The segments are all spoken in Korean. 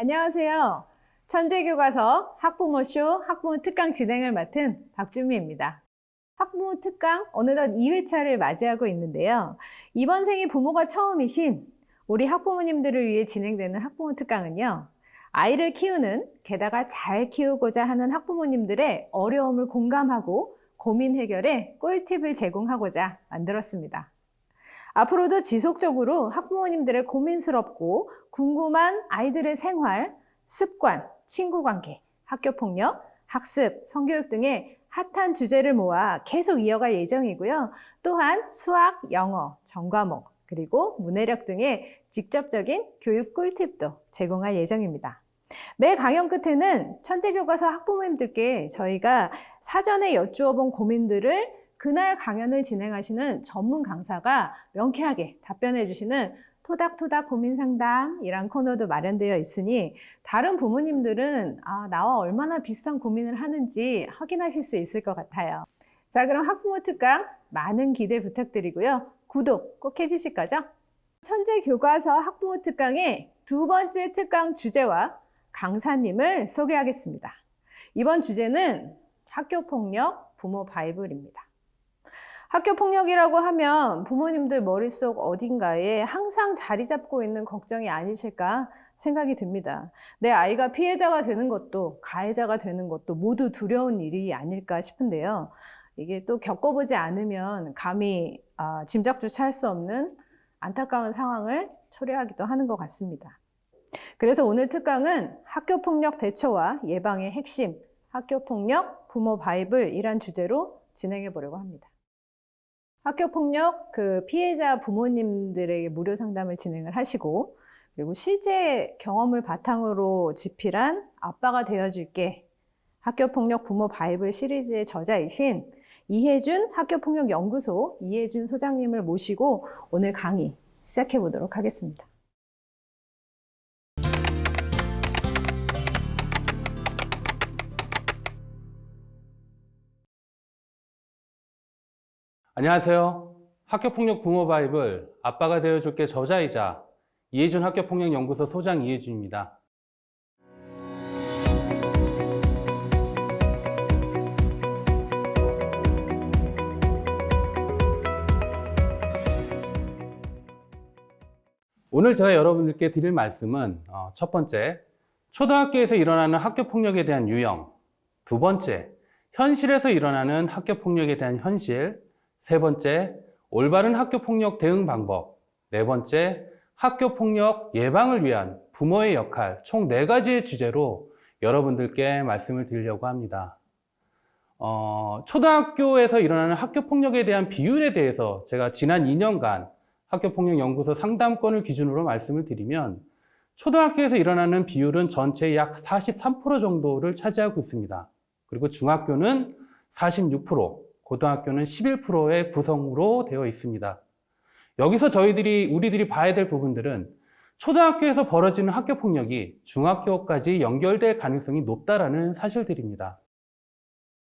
안녕하세요. 천재교과서 학부모쇼 학부모 특강 진행을 맡은 박주미입니다. 학부모 특강 어느덧 2회차를 맞이하고 있는데요. 이번 생이 부모가 처음이신 우리 학부모님들을 위해 진행되는 학부모 특강은요. 아이를 키우는, 게다가 잘 키우고자 하는 학부모님들의 어려움을 공감하고 고민 해결에 꿀팁을 제공하고자 만들었습니다. 앞으로도 지속적으로 학부모님들의 고민스럽고 궁금한 아이들의 생활, 습관, 친구관계, 학교폭력, 학습, 성교육 등의 핫한 주제를 모아 계속 이어갈 예정이고요. 또한 수학, 영어, 전과목, 그리고 문해력 등의 직접적인 교육 꿀팁도 제공할 예정입니다. 매 강연 끝에는 천재교과서 학부모님들께 저희가 사전에 여쭈어본 고민들을 그날 강연을 진행하시는 전문 강사가 명쾌하게 답변해 주시는 토닥토닥 고민상담이란 코너도 마련되어 있으니 다른 부모님들은 나와 얼마나 비슷한 고민을 하는지 확인하실 수 있을 것 같아요. 자, 그럼 학부모 특강 많은 기대 부탁드리고요. 구독 꼭 해주실 거죠? 천재교과서 학부모 특강의 두 번째 특강 주제와 강사님을 소개하겠습니다. 이번 주제는 학교폭력 부모 바이블입니다. 학교폭력이라고 하면 부모님들 머릿속 어딘가에 항상 자리 잡고 있는 걱정이 아니실까 생각이 듭니다. 내 아이가 피해자가 되는 것도 가해자가 되는 것도 모두 두려운 일이 아닐까 싶은데요. 이게 또 겪어보지 않으면 감히 짐작조차 할 수 없는 안타까운 상황을 초래하기도 하는 것 같습니다. 그래서 오늘 특강은 학교폭력 대처와 예방의 핵심, 학교폭력 부모 바이블이란 주제로 진행해 보려고 합니다. 학교폭력 피해자 부모님들에게 무료 상담을 진행을 하시고 그리고 실제 경험을 바탕으로 집필한 아빠가 되어줄게 학교폭력 부모 바이블 시리즈의 저자이신 이혜준 학교폭력연구소 이혜준 소장님을 모시고 오늘 강의 시작해 보도록 하겠습니다. 안녕하세요. 학교폭력 부모 바이블 아빠가 되어줄게 저자이자 이혜준 학교폭력연구소 소장 이혜준입니다. 오늘 제가 여러분들께 드릴 말씀은 첫 번째, 초등학교에서 일어나는 학교폭력에 대한 유형. 두 번째, 현실에서 일어나는 학교폭력에 대한 현실. 세 번째, 올바른 학교폭력 대응 방법. 네 번째, 학교폭력 예방을 위한 부모의 역할. 총 4가지의 주제로 여러분들께 말씀을 드리려고 합니다. 초등학교에서 일어나는 학교폭력에 대한 비율에 대해서 제가 지난 2년간 학교폭력연구소 상담권을 기준으로 말씀을 드리면 초등학교에서 일어나는 비율은 전체의 약 43% 정도를 차지하고 있습니다. 그리고 중학교는 46%, 고등학교는 11%의 구성으로 되어 있습니다. 여기서 우리들이 봐야 될 부분들은 초등학교에서 벌어지는 학교폭력이 중학교까지 연결될 가능성이 높다라는 사실들입니다.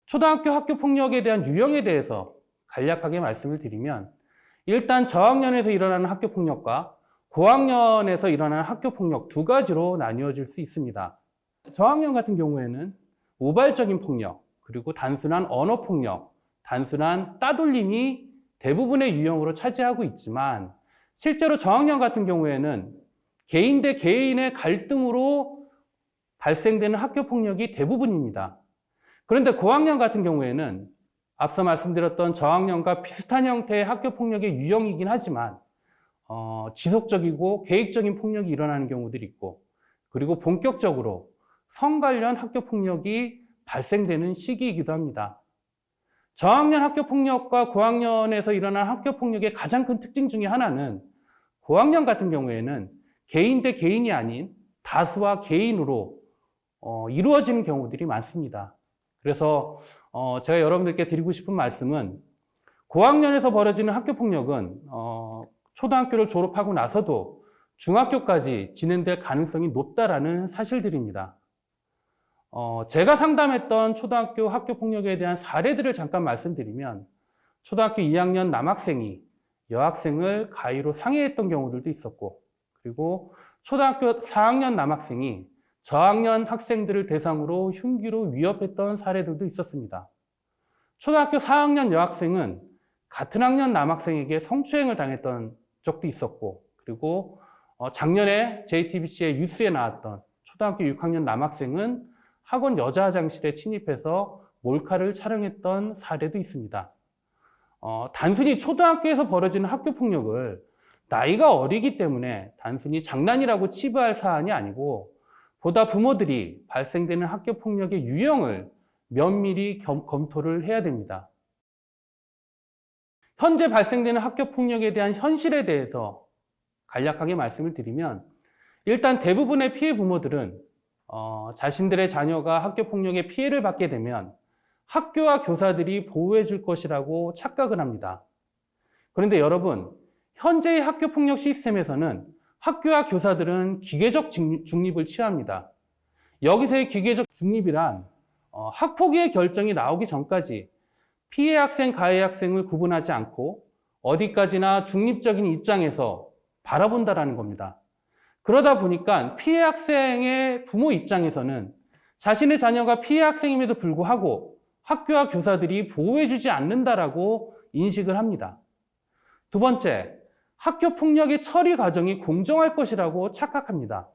초등학교 학교폭력에 대한 유형에 대해서 간략하게 말씀을 드리면 일단 저학년에서 일어나는 학교폭력과 고학년에서 일어나는 학교폭력 2가지로 나뉘어질 수 있습니다. 저학년 같은 경우에는 우발적인 폭력, 그리고 단순한 언어폭력, 단순한 따돌림이 대부분의 유형으로 차지하고 있지만 실제로 저학년 같은 경우에는 개인 대 개인의 갈등으로 발생되는 학교폭력이 대부분입니다. 그런데 고학년 같은 경우에는 앞서 말씀드렸던 저학년과 비슷한 형태의 학교폭력의 유형이긴 하지만 지속적이고 계획적인 폭력이 일어나는 경우들이 있고 그리고 본격적으로 성 관련 학교폭력이 발생되는 시기이기도 합니다. 저학년 학교폭력과 고학년에서 일어나는 학교폭력의 가장 큰 특징 중에 하나는 고학년 같은 경우에는 개인 대 개인이 아닌 다수와 개인으로 이루어지는 경우들이 많습니다. 그래서 제가 여러분들께 드리고 싶은 말씀은 고학년에서 벌어지는 학교폭력은 초등학교를 졸업하고 나서도 중학교까지 진행될 가능성이 높다라는 사실들입니다. 제가 상담했던 초등학교 학교폭력에 대한 사례들을 잠깐 말씀드리면 초등학교 2학년 남학생이 여학생을 가위로 상해했던 경우들도 있었고 그리고 초등학교 4학년 남학생이 저학년 학생들을 대상으로 흉기로 위협했던 사례들도 있었습니다. 초등학교 4학년 여학생은 같은 학년 남학생에게 성추행을 당했던 적도 있었고, 그리고 작년에 JTBC의 뉴스에 나왔던 초등학교 6학년 남학생은 학원 여자 화장실에 침입해서 몰카를 촬영했던 사례도 있습니다. 단순히 초등학교에서 벌어지는 학교폭력을 나이가 어리기 때문에 단순히 장난이라고 치부할 사안이 아니고, 보다 부모들이 발생되는 학교폭력의 유형을 면밀히 검토를 해야 됩니다. 현재 발생되는 학교폭력에 대한 현실에 대해서 간략하게 말씀을 드리면, 일단 대부분의 피해 부모들은 자신들의 자녀가 학교폭력의 피해를 받게 되면 학교와 교사들이 보호해 줄 것이라고 착각을 합니다. 그런데 여러분, 현재의 학교폭력 시스템에서는 학교와 교사들은 기계적 중립을 취합니다. 여기서의 기계적 중립이란 학폭위의 결정이 나오기 전까지 피해 학생, 가해 학생을 구분하지 않고 어디까지나 중립적인 입장에서 바라본다라는 겁니다. 그러다 보니까 피해 학생의 부모 입장에서는 자신의 자녀가 피해 학생임에도 불구하고 학교와 교사들이 보호해주지 않는다라고 인식을 합니다. 두 번째, 학교폭력의 처리 과정이 공정할 것이라고 착각합니다.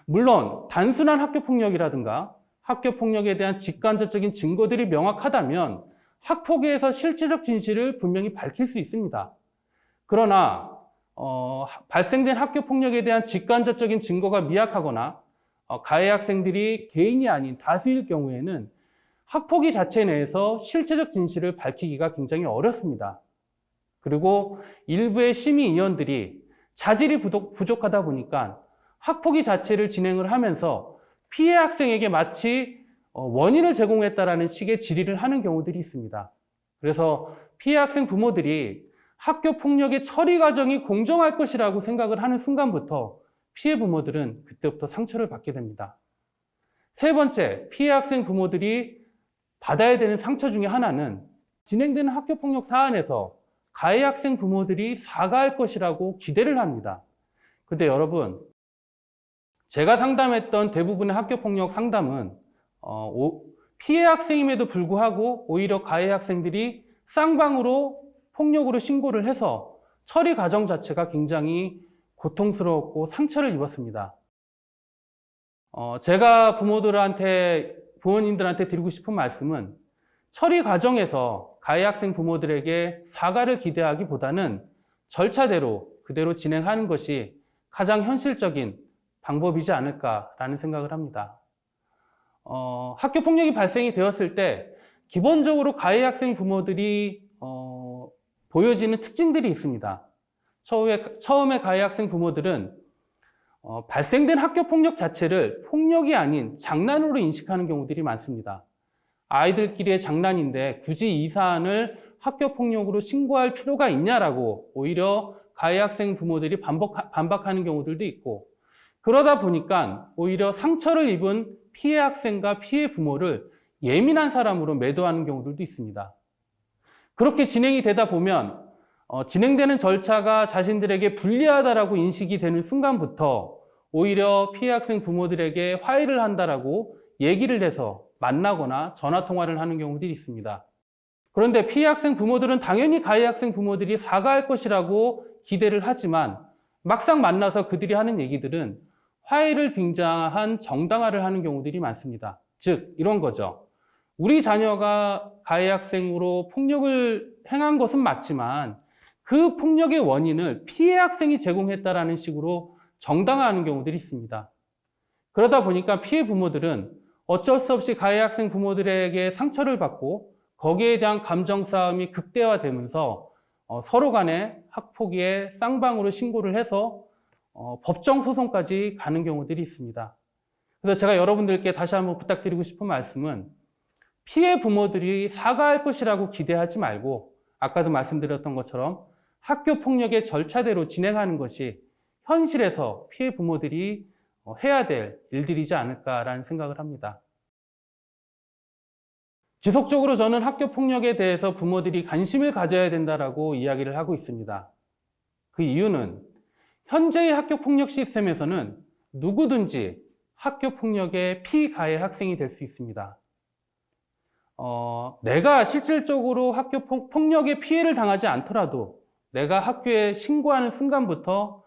물론 단순한 학교폭력이라든가 학교폭력에 대한 직간접적인 증거들이 명확하다면 학폭위에서 실체적 진실을 분명히 밝힐 수 있습니다. 그러나 발생된 학교폭력에 대한 직간접적인 증거가 미약하거나 가해 학생들이 개인이 아닌 다수일 경우에는 학폭위 자체 내에서 실체적 진실을 밝히기가 굉장히 어렵습니다. 그리고 일부의 심의위원들이 자질이 부족하다 보니까 학폭위 자체를 진행을 하면서 피해 학생에게 마치 원인을 제공했다라는 식의 질의를 하는 경우들이 있습니다. 그래서 피해 학생 부모들이 학교 폭력의 처리 과정이 공정할 것이라고 생각을 하는 순간부터 피해 부모들은 그때부터 상처를 받게 됩니다. 세 번째, 피해 학생 부모들이 받아야 되는 상처 중에 하나는 진행되는 학교 폭력 사안에서 가해 학생 부모들이 사과할 것이라고 기대를 합니다. 근데 여러분, 제가 상담했던 대부분의 학교 폭력 상담은 피해 학생임에도 불구하고 오히려 가해 학생들이 쌍방으로 폭력으로 신고를 해서 처리 과정 자체가 굉장히 고통스러웠고 상처를 입었습니다. 제가 부모님들한테 드리고 싶은 말씀은 처리 과정에서 가해 학생 부모들에게 사과를 기대하기보다는 절차대로 그대로 진행하는 것이 가장 현실적인 방법이지 않을까라는 생각을 합니다. 학교 폭력이 발생이 되었을 때 기본적으로 가해 학생 부모들이 보여지는 특징들이 있습니다. 처음에 가해 학생 부모들은 발생된 학교 폭력 자체를 폭력이 아닌 장난으로 인식하는 경우들이 많습니다. 아이들끼리의 장난인데 굳이 이 사안을 학교 폭력으로 신고할 필요가 있냐라고 오히려 가해 학생 부모들이 반박하는 경우들도 있고, 그러다 보니까 오히려 상처를 입은 피해 학생과 피해 부모를 예민한 사람으로 매도하는 경우들도 있습니다. 그렇게 진행이 되다 보면 진행되는 절차가 자신들에게 불리하다라고 인식이 되는 순간부터 오히려 피해 학생 부모들에게 화해를 한다라고 얘기를 해서 만나거나 전화 통화를 하는 경우들이 있습니다. 그런데 피해 학생 부모들은 당연히 가해 학생 부모들이 사과할 것이라고 기대를 하지만 막상 만나서 그들이 하는 얘기들은 화해를 빙자한 정당화를 하는 경우들이 많습니다. 즉 이런 거죠. 우리 자녀가 가해 학생으로 폭력을 행한 것은 맞지만 그 폭력의 원인을 피해 학생이 제공했다라는 식으로 정당화하는 경우들이 있습니다. 그러다 보니까 피해 부모들은 어쩔 수 없이 가해 학생 부모들에게 상처를 받고 거기에 대한 감정 싸움이 극대화되면서 서로 간에 학폭위에 쌍방으로 신고를 해서 법정 소송까지 가는 경우들이 있습니다. 그래서 제가 여러분들께 다시 한번 부탁드리고 싶은 말씀은 피해 부모들이 사과할 것이라고 기대하지 말고 아까도 말씀드렸던 것처럼 학교 폭력의 절차대로 진행하는 것이 현실에서 피해 부모들이 해야 될 일들이지 않을까라는 생각을 합니다. 지속적으로 저는 학교 폭력에 대해서 부모들이 관심을 가져야 된다라고 이야기를 하고 있습니다. 그 이유는 현재의 학교 폭력 시스템에서는 누구든지 학교 폭력의 피가해 학생이 될 수 있습니다. 내가 실질적으로 학교 폭력의 피해를 당하지 않더라도 내가 학교에 신고하는 순간부터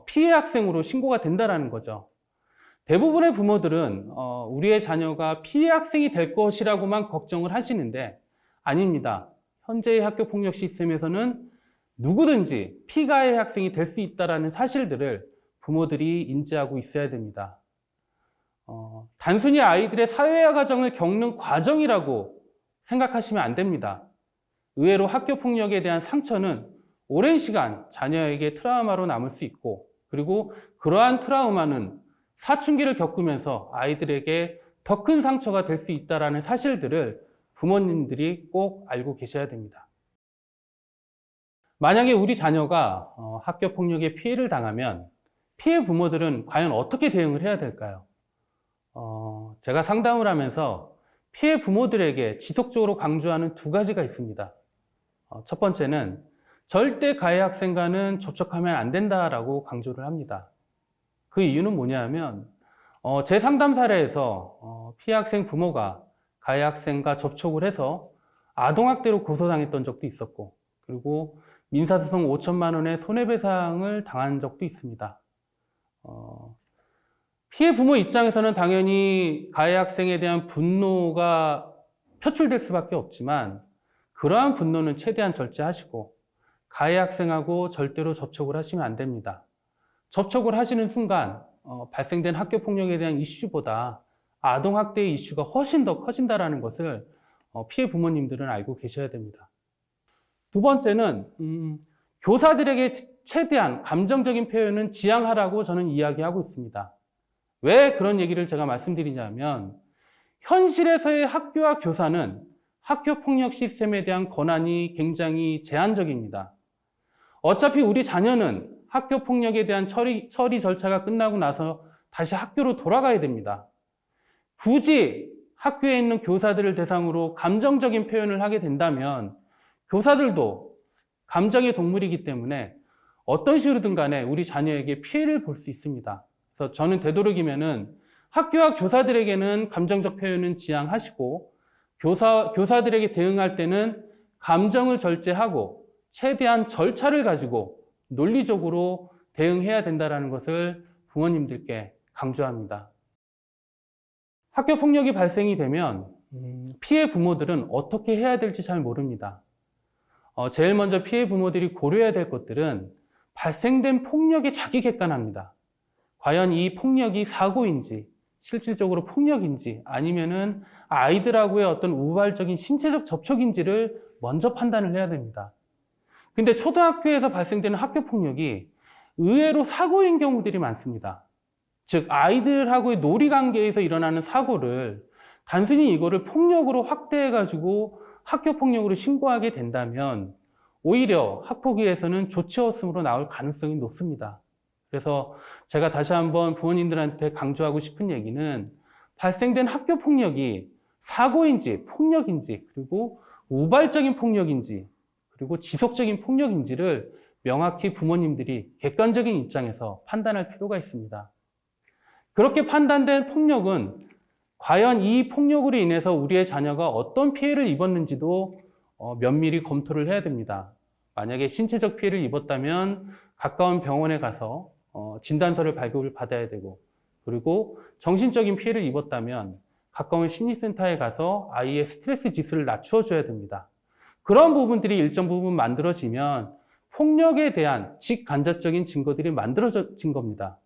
피해 학생으로 신고가 된다는 거죠. 대부분의 부모들은 우리의 자녀가 피해 학생이 될 것이라고만 걱정을 하시는데 아닙니다. 현재의 학교 폭력 시스템에서는 누구든지 피가해 학생이 될 수 있다는 사실들을 부모들이 인지하고 있어야 됩니다. 단순히 아이들의 사회화 과정을 겪는 과정이라고 생각하시면 안 됩니다. 의외로 학교 폭력에 대한 상처는 오랜 시간 자녀에게 트라우마로 남을 수 있고, 그리고 그러한 트라우마는 사춘기를 겪으면서 아이들에게 더 큰 상처가 될 수 있다는 사실들을 부모님들이 꼭 알고 계셔야 됩니다. 만약에 우리 자녀가 학교 폭력에 피해를 당하면 피해 부모들은 과연 어떻게 대응을 해야 될까요? 제가 상담을 하면서 피해 부모들에게 지속적으로 강조하는 두 가지가 있습니다. 첫 번째는 절대 가해 학생과는 접촉하면 안 된다라고 강조를 합니다. 그 이유는 뭐냐면 제 상담 사례에서 피해 학생 부모가 가해 학생과 접촉을 해서 아동학대로 고소당했던 적도 있었고, 그리고 민사소송 5천만 원의 손해배상을 당한 적도 있습니다. 피해 부모 입장에서는 당연히 가해 학생에 대한 분노가 표출될 수밖에 없지만 그러한 분노는 최대한 절제하시고 가해 학생하고 절대로 접촉을 하시면 안 됩니다. 접촉을 하시는 순간 발생된 학교 폭력에 대한 이슈보다 아동학대의 이슈가 훨씬 더 커진다는 것을 피해 부모님들은 알고 계셔야 됩니다. 두 번째는 교사들에게 최대한 감정적인 표현은 지양하라고 저는 이야기하고 있습니다. 왜 그런 얘기를 제가 말씀드리냐면 현실에서의 학교와 교사는 학교 폭력 시스템에 대한 권한이 굉장히 제한적입니다. 어차피 우리 자녀는 학교 폭력에 대한 처리 절차가 끝나고 나서 다시 학교로 돌아가야 됩니다. 굳이 학교에 있는 교사들을 대상으로 감정적인 표현을 하게 된다면 교사들도 감정의 동물이기 때문에 어떤 식으로든 간에 우리 자녀에게 피해를 볼 수 있습니다. 그래서 저는 되도록이면은 학교와 교사들에게는 감정적 표현은 지양하시고 교사들에게 대응할 때는 감정을 절제하고 최대한 절차를 가지고 논리적으로 대응해야 된다는 것을 부모님들께 강조합니다. 학교 폭력이 발생이 되면 피해 부모들은 어떻게 해야 될지 잘 모릅니다. 제일 먼저 피해 부모들이 고려해야 될 것들은 발생된 폭력의 자기 객관화입니다. 과연 이 폭력이 사고인지, 실질적으로 폭력인지, 아니면은 아이들하고의 어떤 우발적인 신체적 접촉인지를 먼저 판단을 해야 됩니다. 근데 초등학교에서 발생되는 학교 폭력이 의외로 사고인 경우들이 많습니다. 즉, 아이들하고의 놀이 관계에서 일어나는 사고를 단순히 이거를 폭력으로 확대해가지고 학교 폭력으로 신고하게 된다면 오히려 학폭위에서는 조치 없음으로 나올 가능성이 높습니다. 그래서 제가 다시 한번 부모님들한테 강조하고 싶은 얘기는 발생된 학교 폭력이 사고인지 폭력인지 그리고 우발적인 폭력인지 그리고 지속적인 폭력인지를 명확히 부모님들이 객관적인 입장에서 판단할 필요가 있습니다. 그렇게 판단된 폭력은 과연 이 폭력으로 인해서 우리의 자녀가 어떤 피해를 입었는지도 면밀히 검토를 해야 됩니다. 만약에 신체적 피해를 입었다면 가까운 병원에 가서 진단서를 발급을 받아야 되고, 그리고 정신적인 피해를 입었다면 가까운 심리센터에 가서 아이의 스트레스 지수를 낮추어 줘야 됩니다. 그런 부분들이 일정 부분 만들어지면 폭력에 대한 직간접적인 증거들이 만들어진 겁니다.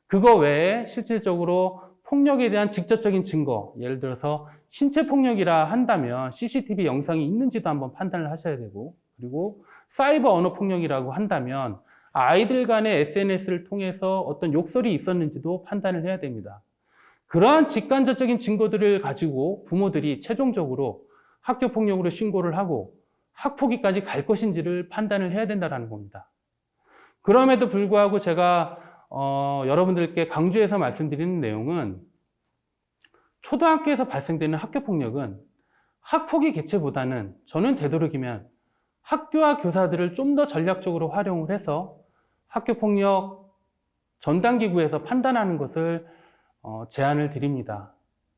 그거 외에 실질적으로 폭력에 대한 직접적인 증거, 예를 들어서 신체 폭력이라 한다면 CCTV 영상이 있는지도 한번 판단을 하셔야 되고, 그리고 사이버 언어 폭력이라고 한다면 아이들 간의 SNS를 통해서 어떤 욕설이 있었는지도 판단을 해야 됩니다. 그러한 직간접적인 증거들을 가지고 부모들이 최종적으로 학교 폭력으로 신고를 하고 학폭위까지 갈 것인지를 판단을 해야 된다는 겁니다. 그럼에도 불구하고 제가 여러분들께 강조해서 말씀드리는 내용은 초등학교에서 발생되는 학교 폭력은 학폭위 개최보다는 저는 되도록이면 학교와 교사들을 좀 더 전략적으로 활용을 해서 학교 폭력 전담기구에서 판단하는 것을 제안을 드립니다.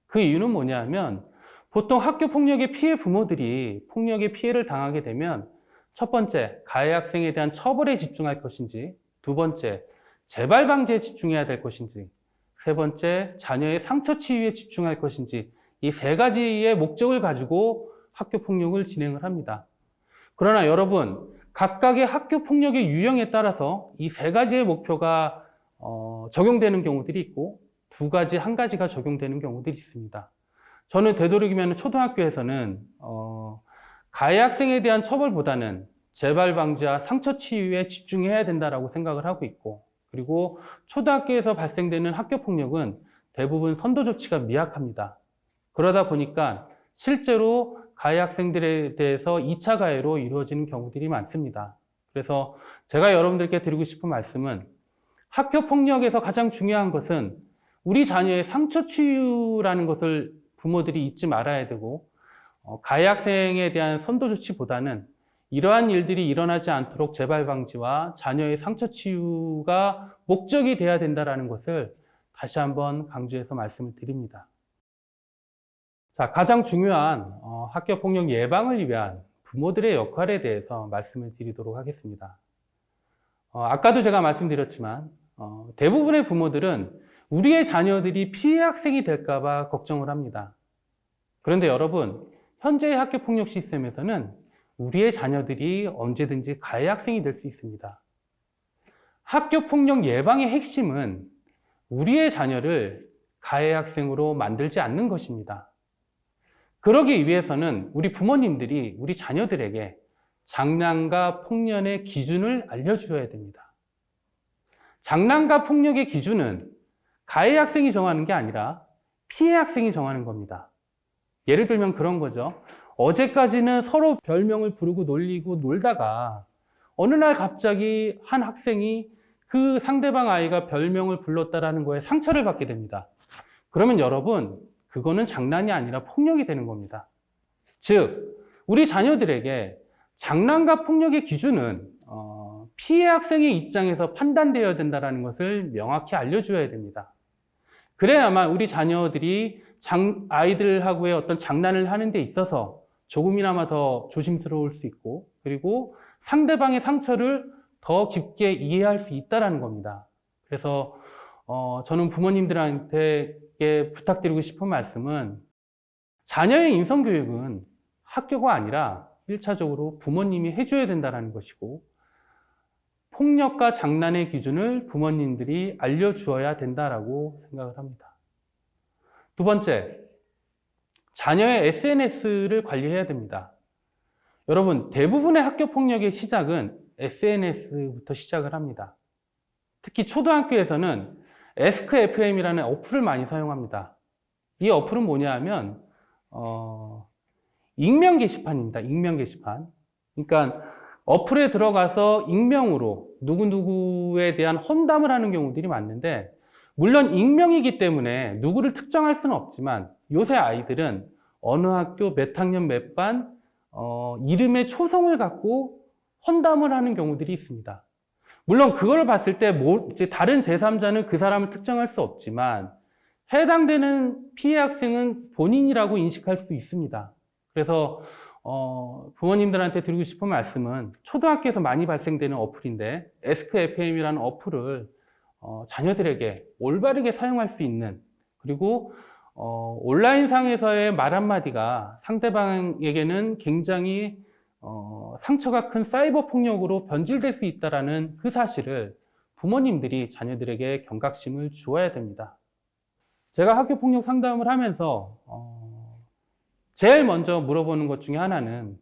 그 이유는 뭐냐면 보통 학교 폭력의 피해 부모들이 폭력의 피해를 당하게 되면 첫 번째, 가해 학생에 대한 처벌에 집중할 것인지, 두 번째, 재발 방지에 집중해야 될 것인지, 세 번째, 자녀의 상처 치유에 집중할 것인지, 이 세 가지의 목적을 가지고 학교 폭력을 진행을 합니다. 그러나 여러분, 각각의 학교 폭력의 유형에 따라서 이 세 가지의 목표가 적용되는 경우들이 있고 두 가지, 한 가지가 적용되는 경우들이 있습니다. 저는 되도록이면 초등학교에서는 가해 학생에 대한 처벌보다는 재발 방지와 상처 치유에 집중해야 된다라고 생각을 하고 있고, 그리고 초등학교에서 발생되는 학교 폭력은 대부분 선도 조치가 미약합니다. 그러다 보니까 실제로 가해 학생들에 대해서 2차 가해로 이루어지는 경우들이 많습니다. 그래서 제가 여러분들께 드리고 싶은 말씀은 학교 폭력에서 가장 중요한 것은 우리 자녀의 상처 치유라는 것을 부모들이 잊지 말아야 되고, 가해 학생에 대한 선도 조치보다는 이러한 일들이 일어나지 않도록 재발 방지와 자녀의 상처 치유가 목적이 돼야 된다는 것을 다시 한번 강조해서 말씀을 드립니다. 자, 가장 중요한 학교 폭력 예방을 위한 부모들의 역할에 대해서 말씀을 드리도록 하겠습니다. 아까도 제가 말씀드렸지만 대부분의 부모들은 우리의 자녀들이 피해 학생이 될까 봐 걱정을 합니다. 그런데 여러분, 현재의 학교 폭력 시스템에서는 우리의 자녀들이 언제든지 가해 학생이 될 수 있습니다. 학교 폭력 예방의 핵심은 우리의 자녀를 가해 학생으로 만들지 않는 것입니다. 그러기 위해서는 우리 부모님들이 우리 자녀들에게 장난과 폭력의 기준을 알려주어야 됩니다. 장난과 폭력의 기준은 가해 학생이 정하는 게 아니라 피해 학생이 정하는 겁니다. 예를 들면 그런 거죠. 어제까지는 서로 별명을 부르고 놀리고 놀다가 어느 날 갑자기 한 학생이 그 상대방 아이가 별명을 불렀다라는 거에 상처를 받게 됩니다. 그러면 여러분, 그거는 장난이 아니라 폭력이 되는 겁니다. 즉, 우리 자녀들에게 장난과 폭력의 기준은 피해 학생의 입장에서 판단되어야 된다는 것을 명확히 알려줘야 됩니다. 그래야만 우리 자녀들이 아이들하고의 어떤 장난을 하는 데 있어서 조금이나마 더 조심스러울 수 있고, 그리고 상대방의 상처를 더 깊게 이해할 수 있다는 겁니다. 그래서 저는 부모님들한테 부탁드리고 싶은 말씀은 자녀의 인성교육은 학교가 아니라 1차적으로 부모님이 해줘야 된다는 것이고, 폭력과 장난의 기준을 부모님들이 알려주어야 된다라고 생각을 합니다. 두 번째, 자녀의 SNS를 관리해야 됩니다. 여러분, 대부분의 학교 폭력의 시작은 SNS부터 시작을 합니다. 특히 초등학교에서는 에스크FM이라는 어플을 많이 사용합니다. 이 어플은 뭐냐 하면 익명 게시판입니다. 익명 게시판. 그러니까 어플에 들어가서 익명으로 누구누구에 대한 험담을 하는 경우들이 많은데, 물론 익명이기 때문에 누구를 특정할 수는 없지만 요새 아이들은 어느 학교 몇 학년 몇 반 이름의 초성을 갖고 험담을 하는 경우들이 있습니다. 물론 그걸 봤을 때 이제 다른 제3자는 그 사람을 특정할 수 없지만 해당되는 피해 학생은 본인이라고 인식할 수 있습니다. 그래서 부모님들한테 드리고 싶은 말씀은 초등학교에서 많이 발생되는 어플인데 에스크FM이라는 어플을 자녀들에게 올바르게 사용할 수 있는, 그리고 온라인상에서의 말 한마디가 상대방에게는 굉장히 상처가 큰 사이버 폭력으로 변질될 수 있다는 그 사실을 부모님들이 자녀들에게 경각심을 주어야 됩니다. 제가 학교 폭력 상담을 하면서 제일 먼저 물어보는 것 중에 하나는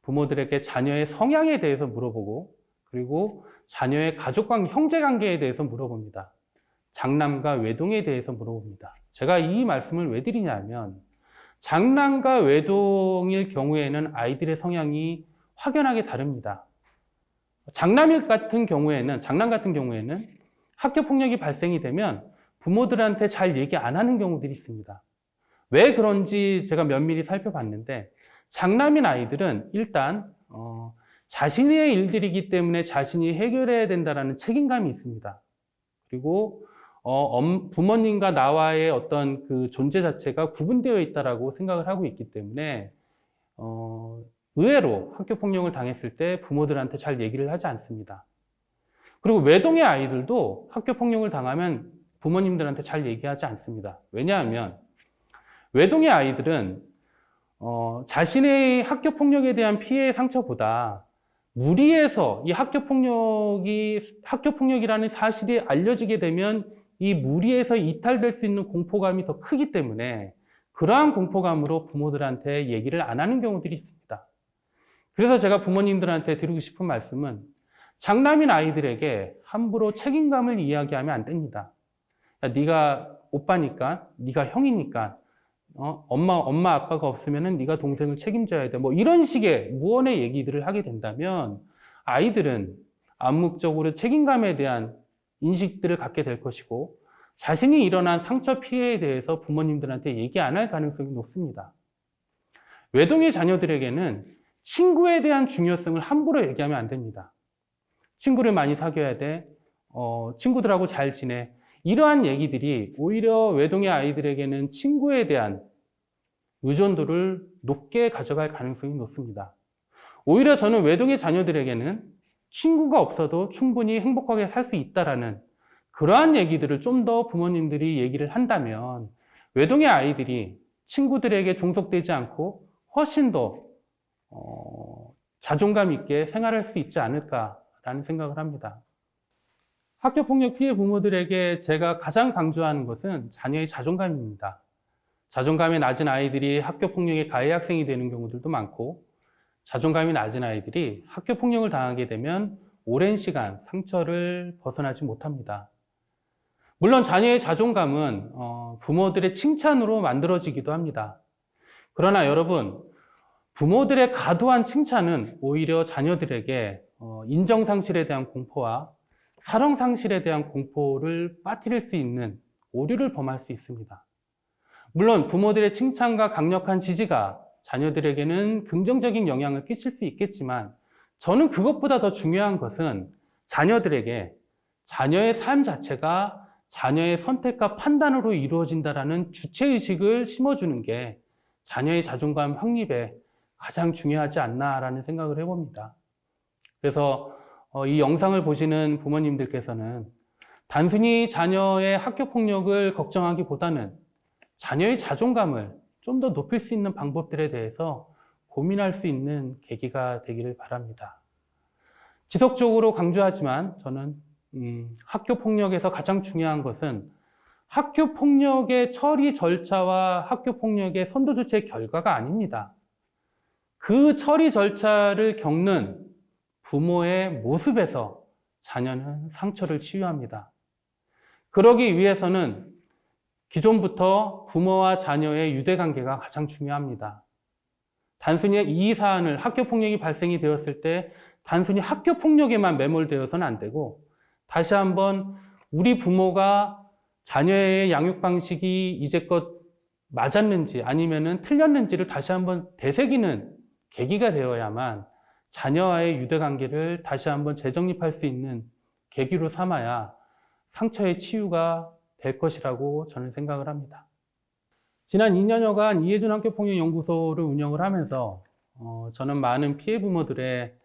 부모들에게 자녀의 성향에 대해서 물어보고, 그리고 자녀의 가족관계, 형제관계에 대해서 물어봅니다. 장남과 외동에 대해서 물어봅니다. 제가 이 말씀을 왜 드리냐면, 장남과 외동일 경우에는 아이들의 성향이 확연하게 다릅니다. 장남 같은 경우에는 학교 폭력이 발생이 되면 부모들한테 잘 얘기 안 하는 경우들이 있습니다. 왜 그런지 제가 면밀히 살펴봤는데, 장남인 아이들은 일단 자신의 일들이기 때문에 자신이 해결해야 된다는 책임감이 있습니다. 그리고 부모님과 나와의 어떤 그 존재 자체가 구분되어 있다라고 생각을 하고 있기 때문에 의외로 학교 폭력을 당했을 때 부모들한테 잘 얘기를 하지 않습니다. 그리고 외동의 아이들도 학교 폭력을 당하면 부모님들한테 잘 얘기하지 않습니다. 왜냐하면 외동의 아이들은 자신의 학교 폭력에 대한 피해의 상처보다 무리해서 이 학교 폭력이라는 사실이 알려지게 되면 이 무리해서 이탈될 수 있는 공포감이 더 크기 때문에 그러한 공포감으로 부모들한테 얘기를 안 하는 경우들이 있습니다. 그래서 제가 부모님들한테 드리고 싶은 말씀은 장남인 아이들에게 함부로 책임감을 이야기하면 안 됩니다. 야, 네가 오빠니까, 네가 형이니까, 엄마 아빠가 없으면은 네가 동생을 책임져야 돼. 뭐 이런 식의 무언의 얘기들을 하게 된다면 아이들은 암묵적으로 책임감에 대한 인식들을 갖게 될 것이고 자신이 일어난 상처 피해에 대해서 부모님들한테 얘기 안 할 가능성이 높습니다. 외동의 자녀들에게는 친구에 대한 중요성을 함부로 얘기하면 안 됩니다. 친구를 많이 사귀어야 돼. 친구들하고 잘 지내. 이러한 얘기들이 오히려 외동의 아이들에게는 친구에 대한 의존도를 높게 가져갈 가능성이 높습니다. 오히려 저는 외동의 자녀들에게는 친구가 없어도 충분히 행복하게 살 수 있다라는 그러한 얘기들을 좀 더 부모님들이 얘기를 한다면 외동의 아이들이 친구들에게 종속되지 않고 훨씬 더 자존감 있게 생활할 수 있지 않을까라는 생각을 합니다. 학교폭력 피해 부모들에게 제가 가장 강조하는 것은 자녀의 자존감입니다. 자존감이 낮은 아이들이 학교폭력의 가해 학생이 되는 경우들도 많고 자존감이 낮은 아이들이 학교폭력을 당하게 되면 오랜 시간 상처를 벗어나지 못합니다. 물론 자녀의 자존감은 부모들의 칭찬으로 만들어지기도 합니다. 그러나 여러분, 부모들의 과도한 칭찬은 오히려 자녀들에게 인정상실에 대한 공포와 사랑상실에 대한 공포를 빠뜨릴 수 있는 오류를 범할 수 있습니다. 물론 부모들의 칭찬과 강력한 지지가 자녀들에게는 긍정적인 영향을 끼칠 수 있겠지만 저는 그것보다 더 중요한 것은 자녀들에게 자녀의 삶 자체가 자녀의 선택과 판단으로 이루어진다는 주체의식을 심어주는 게 자녀의 자존감 확립에 가장 중요하지 않나라는 생각을 해봅니다. 그래서 이 영상을 보시는 부모님들께서는 단순히 자녀의 학교폭력을 걱정하기보다는 자녀의 자존감을 좀 더 높일 수 있는 방법들에 대해서 고민할 수 있는 계기가 되기를 바랍니다. 지속적으로 강조하지만 저는 학교폭력에서 가장 중요한 것은 학교폭력의 처리 절차와 학교폭력의 선도조치의 결과가 아닙니다. 그 처리 절차를 겪는 부모의 모습에서 자녀는 상처를 치유합니다. 그러기 위해서는 기존부터 부모와 자녀의 유대관계가 가장 중요합니다. 단순히 이 사안을 학교폭력이 발생이 되었을 때 단순히 학교폭력에만 매몰되어서는 안 되고 다시 한번 우리 부모가 자녀의 양육 방식이 이제껏 맞았는지 아니면은 틀렸는지를 다시 한번 되새기는 계기가 되어야만 자녀와의 유대관계를 다시 한번 재정립할 수 있는 계기로 삼아야 상처의 치유가 될 것이라고 저는 생각을 합니다. 지난 2년여간 이해준 학교폭력연구소를 운영을 하면서 저는 많은 피해 부모들의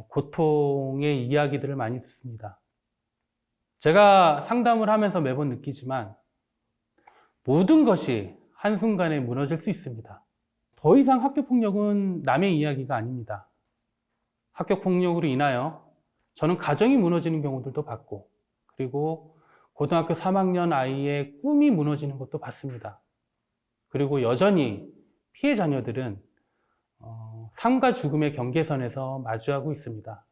고통의 이야기들을 많이 듣습니다. 제가 상담을 하면서 매번 느끼지만 모든 것이 한순간에 무너질 수 있습니다. 더 이상 학교폭력은 남의 이야기가 아닙니다. 학교폭력으로 인하여 저는 가정이 무너지는 경우들도 봤고 그리고 고등학교 3학년 아이의 꿈이 무너지는 것도 봤습니다. 그리고 여전히 피해 자녀들은 삶과 죽음의 경계선에서 마주하고 있습니다.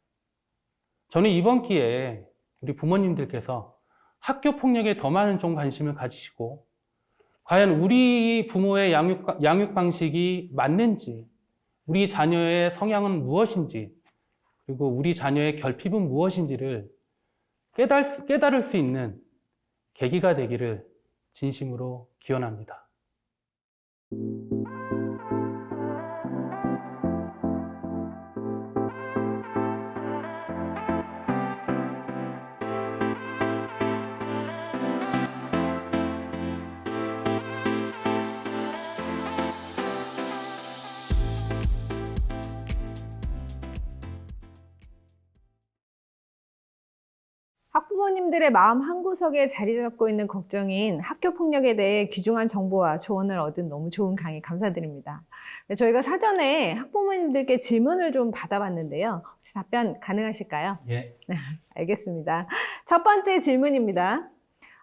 저는 이번 기회에 우리 부모님들께서 학교폭력에 더 많은 좀 관심을 가지시고 과연 우리 부모의 양육 방식이 맞는지 우리 자녀의 성향은 무엇인지 그리고 우리 자녀의 결핍은 무엇인지를 깨달을 수 있는 계기가 되기를 진심으로 기원합니다. 학부모님들의 마음 한구석에 자리 잡고 있는 걱정인 학교 폭력에 대해 귀중한 정보와 조언을 얻은 너무 좋은 강의 감사드립니다. 저희가 사전에 학부모님들께 질문을 좀 받아봤는데요. 혹시 답변 가능하실까요? 예. 알겠습니다. 첫 번째 질문입니다.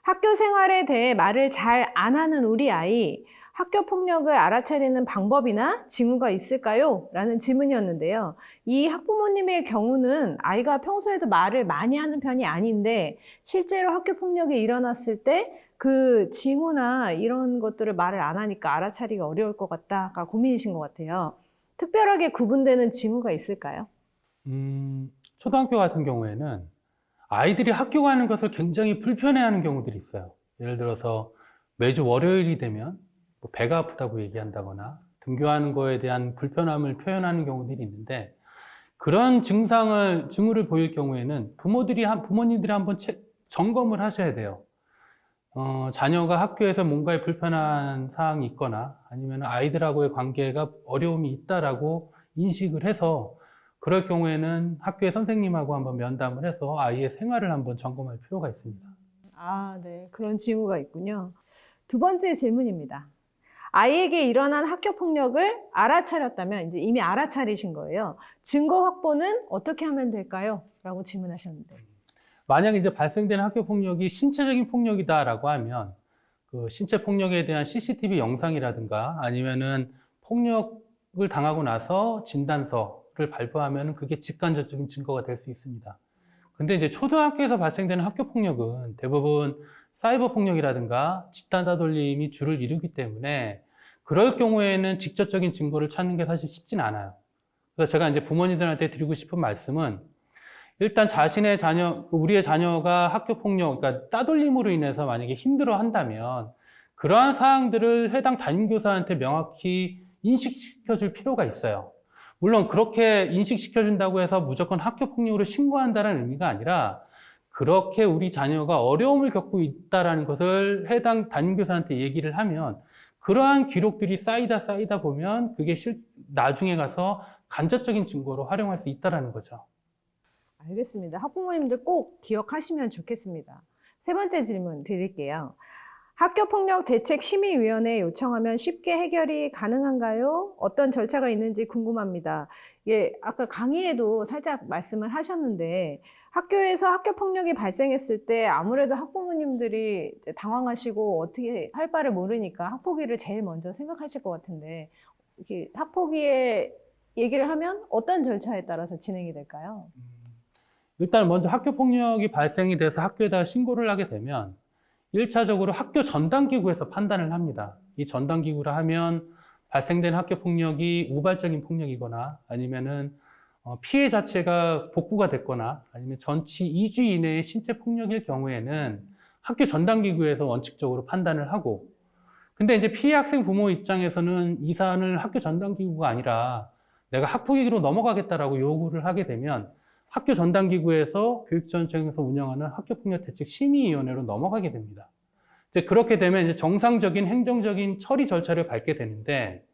학교 생활에 대해 말을 잘 안 하는 우리 아이, 학교 폭력을 알아차리는 방법이나 징후가 있을까요? 라는 질문이었는데요. 이 학부모님의 경우는 아이가 평소에도 말을 많이 하는 편이 아닌데 실제로 학교 폭력이 일어났을 때 그 징후나 이런 것들을 말을 안 하니까 알아차리기 어려울 것 같다가 고민이신 것 같아요. 특별하게 구분되는 징후가 있을까요? 초등학교 같은 경우에는 아이들이 학교 가는 것을 굉장히 불편해하는 경우들이 있어요. 예를 들어서 매주 월요일이 되면 뭐 배가 아프다고 얘기한다거나 등교하는 거에 대한 불편함을 표현하는 경우들이 있는데 그런 징후를 보일 경우에는 부모님들이 한번 점검을 하셔야 돼요. 자녀가 학교에서 뭔가에 불편한 사항이 있거나 아니면 아이들하고의 관계가 어려움이 있다라고 인식을 해서 그럴 경우에는 학교의 선생님하고 한번 면담을 해서 아이의 생활을 한번 점검할 필요가 있습니다. 아, 네. 그런 징후가 있군요. 두 번째 질문입니다. 아이에게 일어난 학교 폭력을 알아차렸다면 이제 이미 알아차리신 거예요. 증거 확보는 어떻게 하면 될까요? 라고 질문하셨는데. 만약 이제 발생된 학교 폭력이 신체적인 폭력이다라고 하면 그 신체 폭력에 대한 CCTV 영상이라든가 아니면은 폭력을 당하고 나서 진단서를 발부하면 그게 직간접적인 증거가 될 수 있습니다. 근데 이제 초등학교에서 발생되는 학교 폭력은 대부분 사이버 폭력이라든가 집단 따돌림이 주를 이루기 때문에 그럴 경우에는 직접적인 증거를 찾는 게 사실 쉽진 않아요. 그래서 제가 이제 부모님들한테 드리고 싶은 말씀은 일단 우리의 자녀가 학교 폭력, 그러니까 따돌림으로 인해서 만약에 힘들어 한다면 그러한 사항들을 해당 담임교사한테 명확히 인식시켜 줄 필요가 있어요. 물론 그렇게 인식시켜 준다고 해서 무조건 학교 폭력으로 신고한다는 의미가 아니라 그렇게 우리 자녀가 어려움을 겪고 있다는 것을 해당 담임교사한테 얘기를 하면 그러한 기록들이 쌓이다 보면 그게 나중에 가서 간접적인 증거로 활용할 수 있다는 거죠. 알겠습니다. 학부모님들 꼭 기억하시면 좋겠습니다. 세 번째 질문 드릴게요. 학교폭력대책심의위원회에 요청하면 쉽게 해결이 가능한가요? 어떤 절차가 있는지 궁금합니다. 예, 아까 강의에도 살짝 말씀을 하셨는데 학교에서 학교폭력이 발생했을 때 아무래도 학부모님들이 이제 당황하시고 어떻게 할 바를 모르니까 학폭위를 제일 먼저 생각하실 것 같은데 이렇게 학폭위에 얘기를 하면 어떤 절차에 따라서 진행이 될까요? 일단 먼저 학교 폭력이 발생이 돼서 학교에다가 신고를 하게 되면 1차적으로 학교 전담기구에서 판단을 합니다. 이 전담기구라 하면 발생된 학교 폭력이 우발적인 폭력이거나 아니면은 피해 자체가 복구가 됐거나 아니면 전치 2주 이내의 신체 폭력일 경우에는 학교 전담기구에서 원칙적으로 판단을 하고 근데 이제 피해 학생 부모 입장에서는 이 사안을 학교 전담기구가 아니라 내가 학폭위로 넘어가겠다라고 요구를 하게 되면 학교 전담기구에서 교육지원청에서 운영하는 학교폭력대책심의위원회로 넘어가게 됩니다. 이제 그렇게 되면 이제 정상적인 행정적인 처리 절차를 밟게 되는데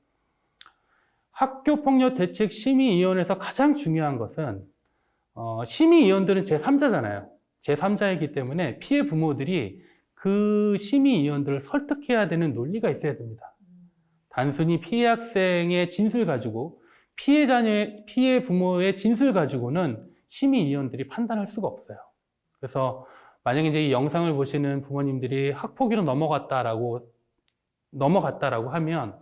학교폭력대책심의위원회에서 가장 중요한 것은 심의위원들은 제3자잖아요. 제3자이기 때문에 피해 부모들이 그 심의위원들을 설득해야 되는 논리가 있어야 됩니다. 단순히 피해 학생의 진술 가지고 피해 부모의 진술 가지고는 심의위원들이 판단할 수가 없어요. 그래서 만약에 이제 이 영상을 보시는 부모님들이 학폭위로 넘어갔다라고 하면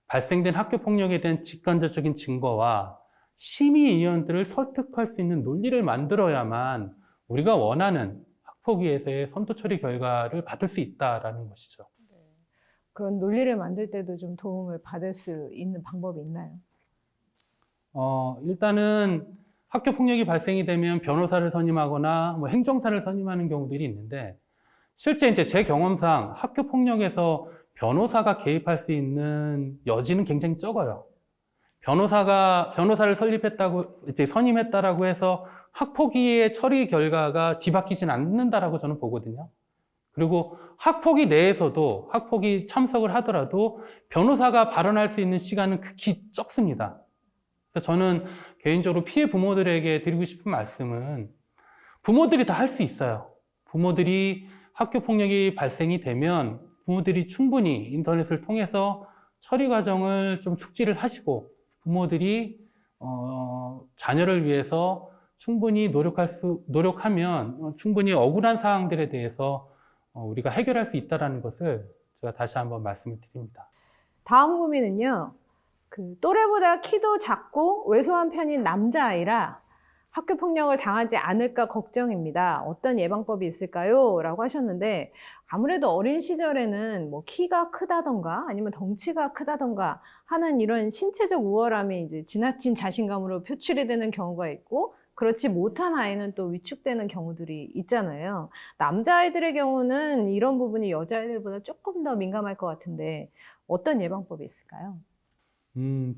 발생된 학교 폭력에 대한 직간접적인 증거와 심의위원들을 설득할 수 있는 논리를 만들어야만 우리가 원하는 학폭위에서의 선도 처리 결과를 받을 수 있다라는 것이죠. 그런 논리를 만들 때도 좀 도움을 받을 수 있는 방법이 있나요? 일단은 학교 폭력이 발생이 되면 변호사를 선임하거나 뭐 행정사를 선임하는 경우들이 있는데 실제 이제 제 경험상 학교 폭력에서 변호사가 개입할 수 있는 여지는 굉장히 적어요. 변호사를 선임했다라고 해서 학폭위의 처리 결과가 뒤바뀌진 않는다라고 저는 보거든요. 그리고 학폭위 내에서도 학폭위 참석을 하더라도 변호사가 발언할 수 있는 시간은 극히 적습니다. 그래서 저는 개인적으로 피해 부모들에게 드리고 싶은 말씀은 부모들이 다 할 수 있어요. 부모들이 학교 폭력이 발생이 되면 부모들이 충분히 인터넷을 통해서 처리 과정을 좀 숙지를 하시고 부모들이 자녀를 위해서 충분히 노력하면 충분히 억울한 사항들에 대해서 우리가 해결할 수 있다는 것을 제가 다시 한번 말씀을 드립니다. 다음 고민은요. 또래보다 키도 작고 왜소한 편인 남자아이라 학교 폭력을 당하지 않을까 걱정입니다. 어떤 예방법이 있을까요? 라고 하셨는데 아무래도 어린 시절에는 뭐 키가 크다던가 아니면 덩치가 크다던가 하는 이런 신체적 우월함이 이제 지나친 자신감으로 표출이 되는 경우가 있고 그렇지 못한 아이는 또 위축되는 경우들이 있잖아요. 남자아이들의 경우는 이런 부분이 여자아이들보다 조금 더 민감할 것 같은데 어떤 예방법이 있을까요?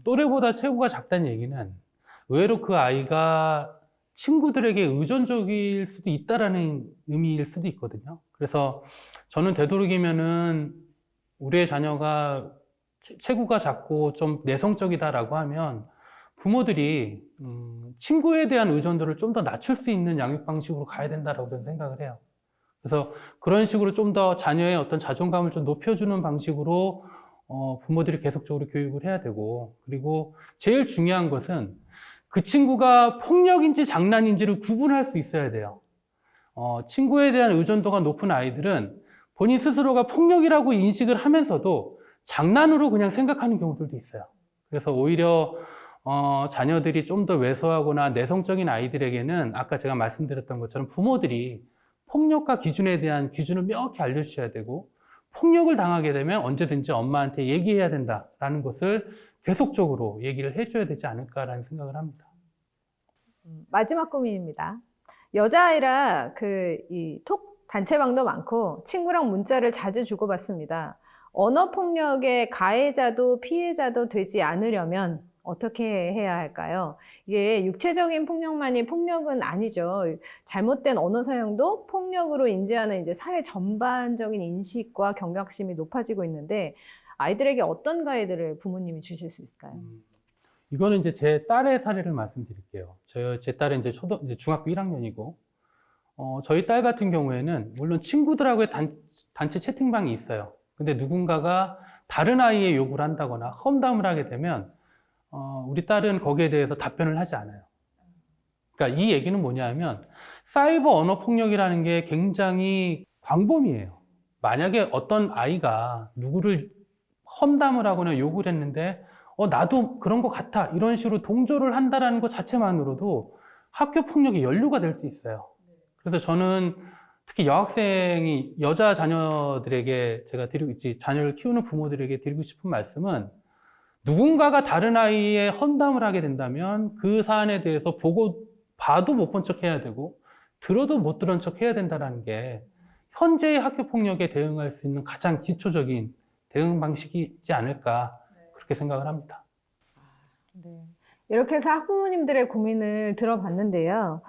또래보다 체구가 작다는 얘기는 의외로 그 아이가 친구들에게 의존적일 수도 있다라는 의미일 수도 있거든요. 그래서 저는 되도록이면은 우리의 자녀가 체구가 작고 좀 내성적이다라고 하면 부모들이 친구에 대한 의존도를 좀 더 낮출 수 있는 양육 방식으로 가야 된다라고 저는 생각을 해요. 그래서 그런 식으로 좀 더 자녀의 어떤 자존감을 좀 높여주는 방식으로 부모들이 계속적으로 교육을 해야 되고, 그리고 제일 중요한 것은 그 친구가 폭력인지 장난인지를 구분할 수 있어야 돼요. 친구에 대한 의존도가 높은 아이들은 본인 스스로가 폭력이라고 인식을 하면서도 장난으로 그냥 생각하는 경우들도 있어요. 그래서 오히려 자녀들이 좀 더 왜소하거나 내성적인 아이들에게는 아까 제가 말씀드렸던 것처럼 부모들이 폭력과 기준에 대한 기준을 명확히 알려주셔야 되고, 폭력을 당하게 되면 언제든지 엄마한테 얘기해야 된다라는 것을 계속적으로 얘기를 해줘야 되지 않을까라는 생각을 합니다. 마지막 고민입니다. 여자아이라 이 톡 단체방도 많고 친구랑 문자를 자주 주고받습니다. 언어폭력의 가해자도 피해자도 되지 않으려면 어떻게 해야 할까요? 이게 육체적인 폭력만이 폭력은 아니죠. 잘못된 언어 사용도 폭력으로 인지하는 이제 사회 전반적인 인식과 경각심이 높아지고 있는데 아이들에게 어떤 가이드를 부모님이 주실 수 있을까요? 이거는 이제 제 딸의 사례를 말씀드릴게요. 제 딸은 이제 중학교 1학년이고, 저희 딸 같은 경우에는 물론 친구들하고의 단체 채팅방이 있어요. 근데 누군가가 다른 아이의 욕을 한다거나 험담을 하게 되면 우리 딸은 거기에 대해서 답변을 하지 않아요. 그러니까 이 얘기는 뭐냐면 사이버 언어 폭력이라는 게 굉장히 광범위해요. 만약에 어떤 아이가 누구를 험담을 하거나 욕을 했는데 나도 그런 것 같아 이런 식으로 동조를 한다는 것 자체만으로도 학교 폭력의 연루가 될 수 있어요. 그래서 저는 특히 여학생이 여자 자녀들에게 제가 자녀를 키우는 부모들에게 드리고 싶은 말씀은 누군가가 다른 아이의 험담을 하게 된다면 그 사안에 대해서 봐도 못 본 척 해야 되고 들어도 못 들은 척 해야 된다는 게 현재의 학교 폭력에 대응할 수 있는 가장 기초적인 대응 방식이지 않을까 그렇게 생각을 합니다. 네. 이렇게 해서 학부모님들의 고민을 들어봤는데요.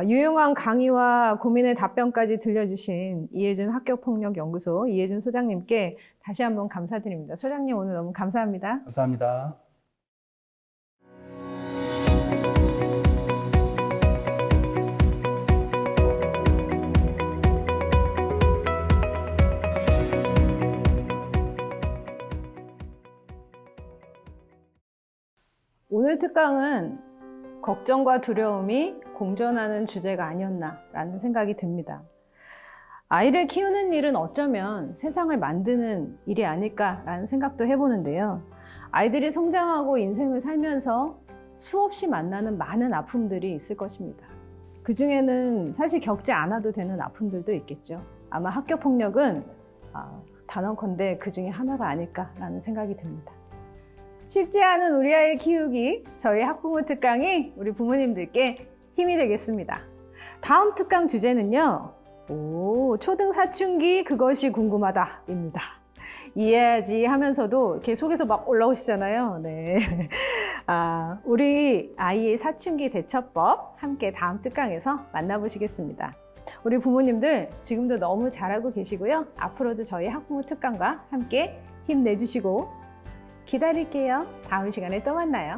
유용한 강의와 고민의 답변까지 들려주신 이해준 학교폭력연구소 이해준 소장님께 다시 한번 감사드립니다. 소장님 오늘 너무 감사합니다. 감사합니다. 오늘 특강은 걱정과 두려움이 공존하는 주제가 아니었나라는 생각이 듭니다. 아이를 키우는 일은 어쩌면 세상을 만드는 일이 아닐까라는 생각도 해보는데요. 아이들이 성장하고 인생을 살면서 수없이 만나는 많은 아픔들이 있을 것입니다. 그 중에는 사실 겪지 않아도 되는 아픔들도 있겠죠. 아마 학교 폭력은 단언컨대 그 중에 하나가 아닐까라는 생각이 듭니다. 쉽지 않은 우리 아이 키우기, 저희 학부모 특강이 우리 부모님들께 힘이 되겠습니다. 다음 특강 주제는요. 초등 사춘기 그것이 궁금하다입니다. 이해해야지 하면서도 이렇게 속에서 막 올라오시잖아요. 네. 우리 아이의 사춘기 대처법 함께 다음 특강에서 만나보시겠습니다. 우리 부모님들 지금도 너무 잘하고 계시고요. 앞으로도 저희 학부모 특강과 함께 힘내주시고 기다릴게요. 다음 시간에 또 만나요.